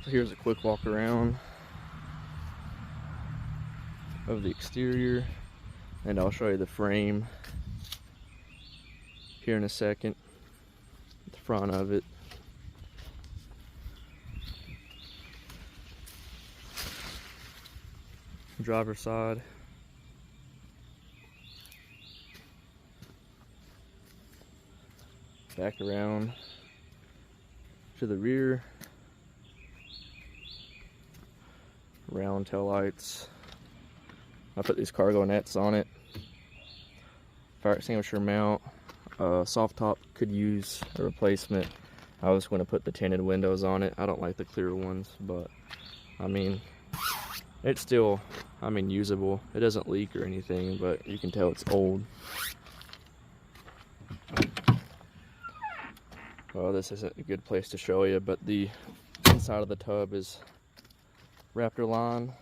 Here's a quick walk around of the exterior, and I'll show you the frame here in a second. The front of it. Driver's side. Back around to the rear. Round tail lights. I put these cargo nets on it. Fire extinguisher mount. Soft top could use a replacement. I was going to put the tinted windows on it. I don't like the clear ones, but I mean, it's still, usable. It doesn't leak or anything, but you can tell it's old. Well, this isn't a good place to show you, but the inside of the tub is Raptor line,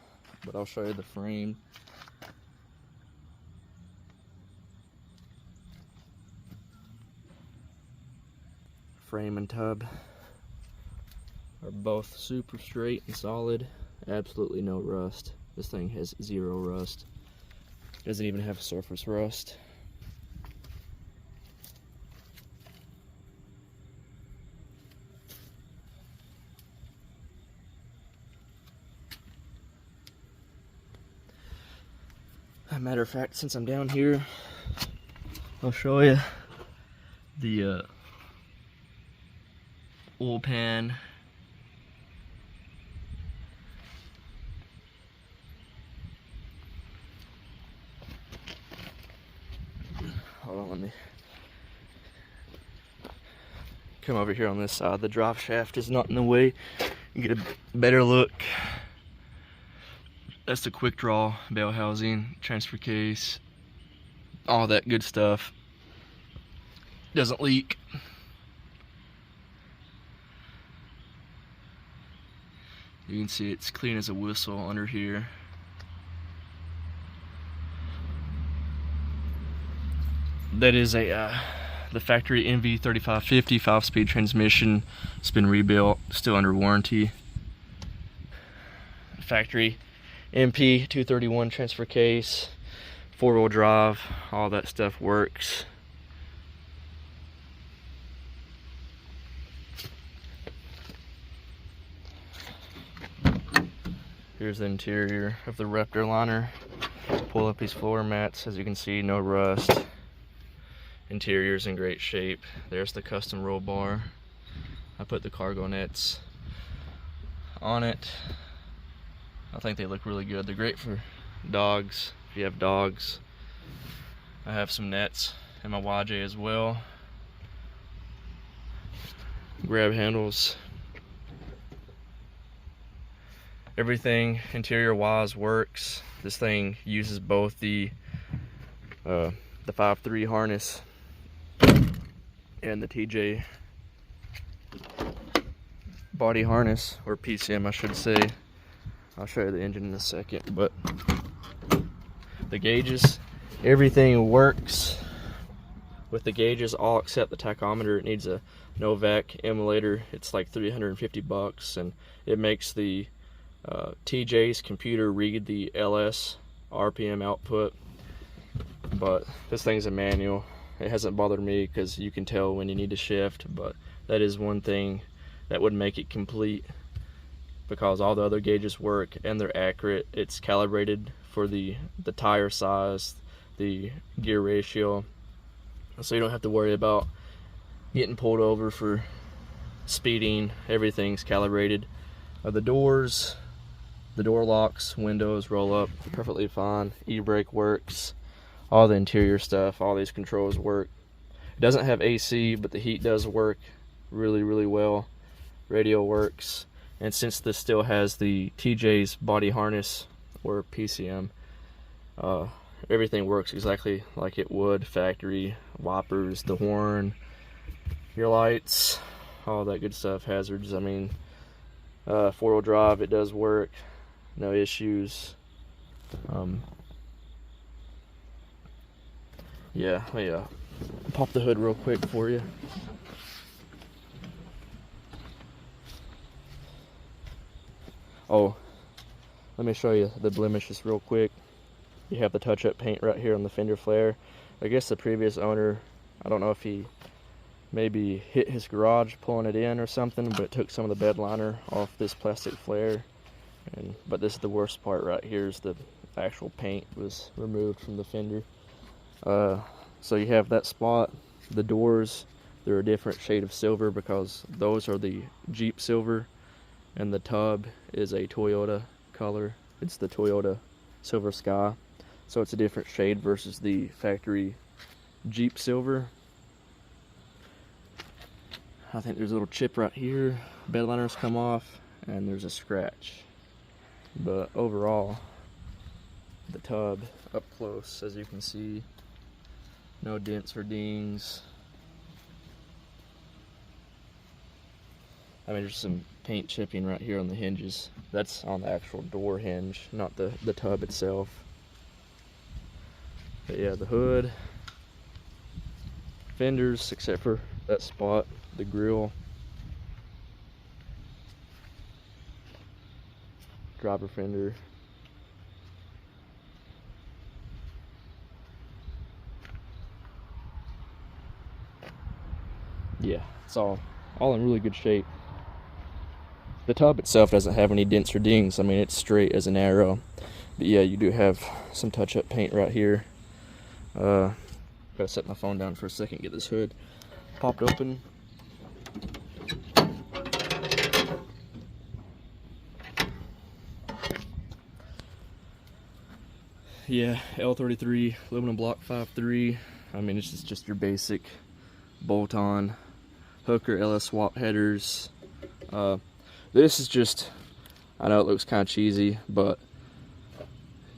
but I'll show you the frame. Frame and tub are both super straight and solid. Absolutely no rust. This thing has zero rust. Doesn't even have surface rust. As a matter of fact, since I'm down here, I'll show you the oil pan. Hold on, let me come over here on this side. The drive shaft is not in the way. You get a better look. That's the quick draw bell housing, transfer case, all that good stuff. Doesn't leak. You can see it's clean as a whistle under here. That is a the factory MV3550 5-speed transmission. It's been rebuilt, still under warranty. Factory MP 231 transfer case, 4-wheel drive, all that stuff works. Here's the interior of the Raptor liner. Pull up these floor mats. As you can see, no rust. Interior's in great shape. There's the custom roll bar. I put the cargo nets on it. I think they look really good. They're great for dogs, if you have dogs. I have some nets in my YJ as well. Grab handles. Everything interior wise works. This thing uses both the 5.3 harness and the TJ body harness, or PCM I should say. I'll show you the engine in a second, but the gauges, everything works with the gauges, all except the tachometer. It needs a Novak emulator. It's like $350, and it makes the TJ's computer read the LS RPM output, but this thing's a manual. It hasn't bothered me because you can tell when you need to shift, but that is one thing that would make it complete, because all the other gauges work and they're accurate. It's calibrated for the tire size, the gear ratio, so you don't have to worry about getting pulled over for speeding. Everything's calibrated. The doors, the door locks, windows roll up perfectly fine. E-brake works. All the interior stuff, all these controls work. It doesn't have AC, but the heat does work really well. Radio works. And since this still has the TJ's body harness, or PCM, everything works exactly like it would factory. Wipers, the horn, your lights, all that good stuff. Hazards, 4-wheel drive, it does work, no issues. Yeah, let me pop the hood real quick for you. Oh, let me show you the blemishes real quick. You have the touch-up paint right here on the fender flare. I guess the previous owner, I don't know if he maybe hit his garage pulling it in or something, but it took some of the bed liner off this plastic flare. But this is the worst part right here, is the actual paint was removed from the fender. So you have that spot. The doors, they're a different shade of silver because those are the Jeep silver, and the tub is a Toyota color. It's the Toyota Silver Sky, so it's a different shade versus the factory Jeep silver. I think there's a little chip right here. Bed liners come off, and there's a scratch. But overall, the tub up close, as you can see, no dents or dings. I mean, there's some paint chipping right here on the hinges. That's on the actual door hinge, not the tub itself. But yeah, the hood, fenders, except for that spot, the grill, driver fender. Yeah, it's all in really good shape. The tub itself doesn't have any dents or dings. I mean, it's straight as an arrow. But yeah, you do have some touch-up paint right here. Gotta set my phone down for a second, get this hood popped open. Yeah, L33 aluminum block 5.3. I mean, it's just your basic bolt-on hooker LS swap headers. This is just, I know it looks kind of cheesy, but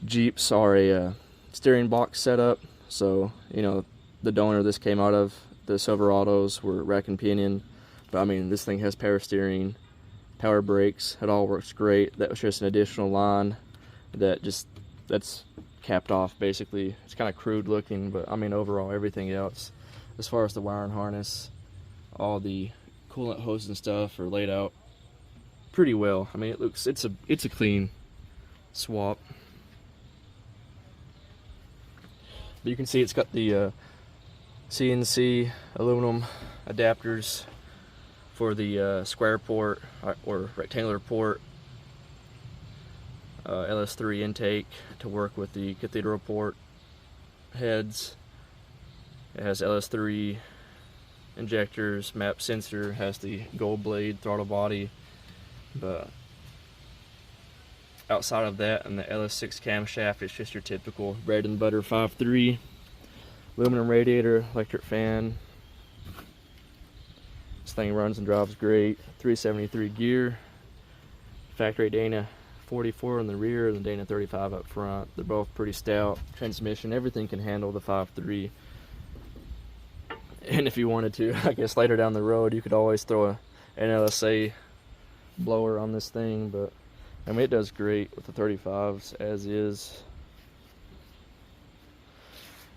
Jeeps are a steering box setup. So, you know, the donor this came out of, the Silverados, were rack and pinion. But I mean, this thing has power steering, power brakes, it all works great. That was just an additional line that's capped off basically. It's kind of crude looking, but I mean, overall everything else, as far as the wiring harness, all the coolant hoses and stuff are laid out pretty well. I mean, it's a clean swap. But you can see it's got the CNC aluminum adapters for the square port or rectangular port LS3 intake to work with the cathedral port heads. It has LS3 injectors, map sensor, has the gold blade throttle body. But outside of that, and the LS6 camshaft, it's just your typical bread and butter 5.3. Aluminum radiator, electric fan. This thing runs and drives great. 373 gear. Factory Dana 44 in the rear and the Dana 35 up front. They're both pretty stout. Transmission, everything can handle the 5.3. And if you wanted to, I guess later down the road, you could always throw an LSA blower on this thing, but I mean, it does great with the 35s as is.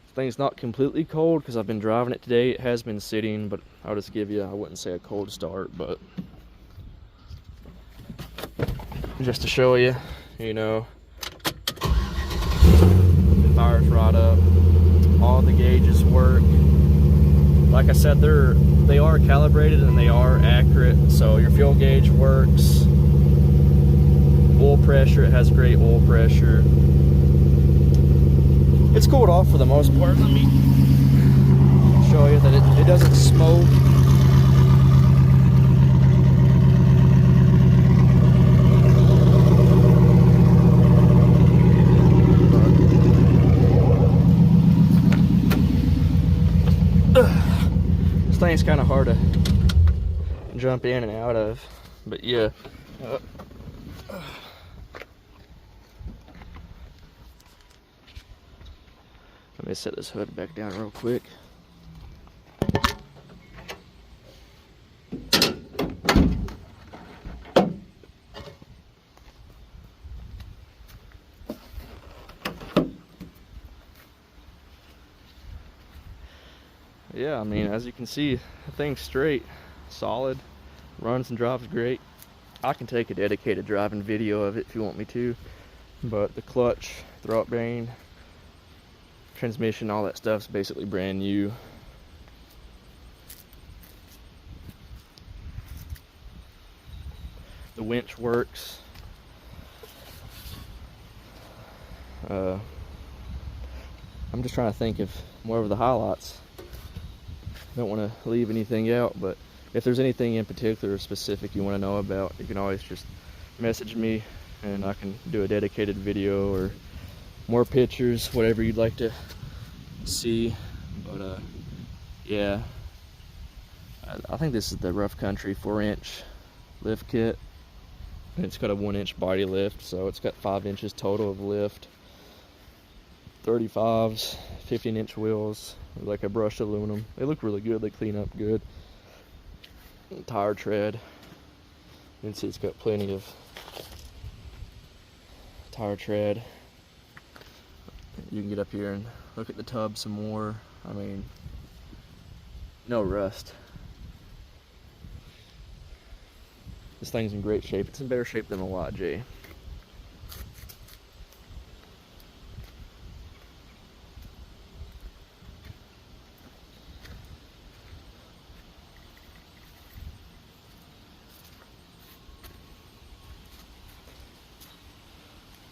This thing's not completely cold because I've been driving it today. It has been sitting, but I'll just give you, I wouldn't say a cold start, but just to show you, you know, it fires right up. All the gauges work. Like I said, they are calibrated and they are accurate. So your fuel gauge works. Oil pressure, it has great oil pressure. It's cooled off for the most part. Let me show you that it doesn't smoke. This thing's kind of hard to jump in and out of, but yeah. Let me set this hood back down real quick. Yeah, I mean, as you can see, the thing's straight, solid, runs and drives great. I can take a dedicated driving video of it if you want me to, but the clutch, throwout brain, transmission, all that stuff's basically brand new. The winch works. I'm just trying to think of more of the highlights. Don't want to leave anything out, but if there's anything in particular or specific you want to know about, you can always just message me and I can do a dedicated video or more pictures, whatever you'd like to see. But yeah, I think this is the Rough Country 4-inch lift kit, and it's got a 1-inch body lift, so it's got 5 inches total of lift. 35s, 15-inch wheels, like a brushed aluminum. They look really good, they clean up good. Tire tread, you can see it's got plenty of tire tread. You can get up here and look at the tub some more. I mean, no rust. This thing's in great shape. It's in better shape than a YJ.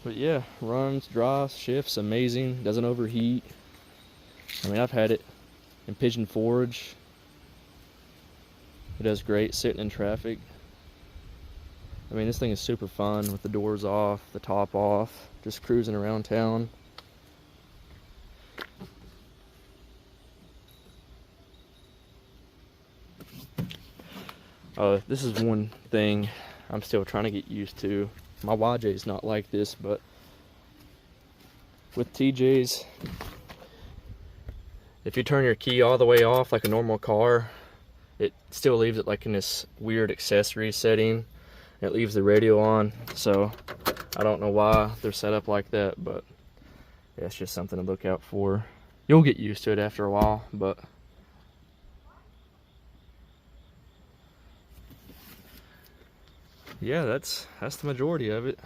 But yeah, runs, drives, shifts, amazing, doesn't overheat. I mean, I've had it in Pigeon Forge. It does great sitting in traffic. I mean, this thing is super fun with the doors off, the top off, just cruising around town. This is one thing I'm still trying to get used to. My YJ is not like this, but with TJs, if you turn your key all the way off like a normal car, it still leaves it like in this weird accessory setting. It leaves the radio on, so I don't know why they're set up like that, but yeah, it's just something to look out for. You'll get used to it after a while, but yeah, that's the majority of it.